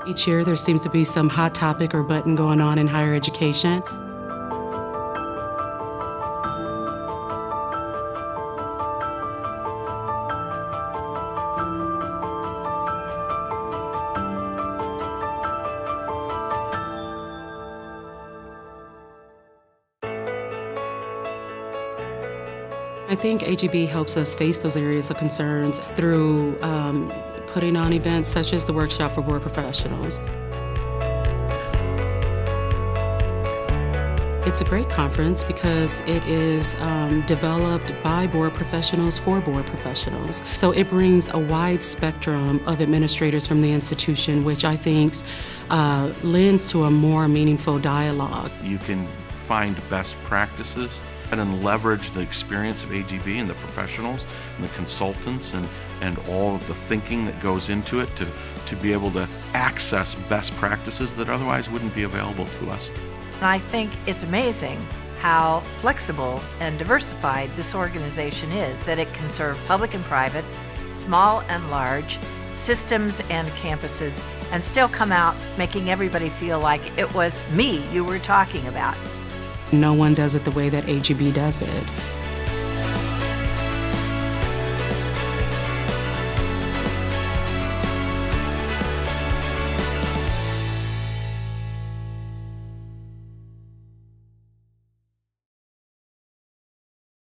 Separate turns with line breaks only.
Each year there seems to be some hot topic or button going on in higher education. I think AGB helps us face those areas of concerns through putting on events such as the Workshop for Board Professionals. It's a great conference because it is developed by board professionals for board professionals. So it brings a wide spectrum of administrators from the institution, which I think lends to a more meaningful dialogue.
You can find best practices and leverage the experience of AGB and the professionals and the consultants and all of the thinking that goes into it to be able to access best practices that otherwise wouldn't be available to us.
And I think it's amazing how flexible and diversified this organization is, that it can serve public and private, small and large, systems and campuses, and still come out making everybody feel like it was me you were talking about.
No one does it the way that AGB does it.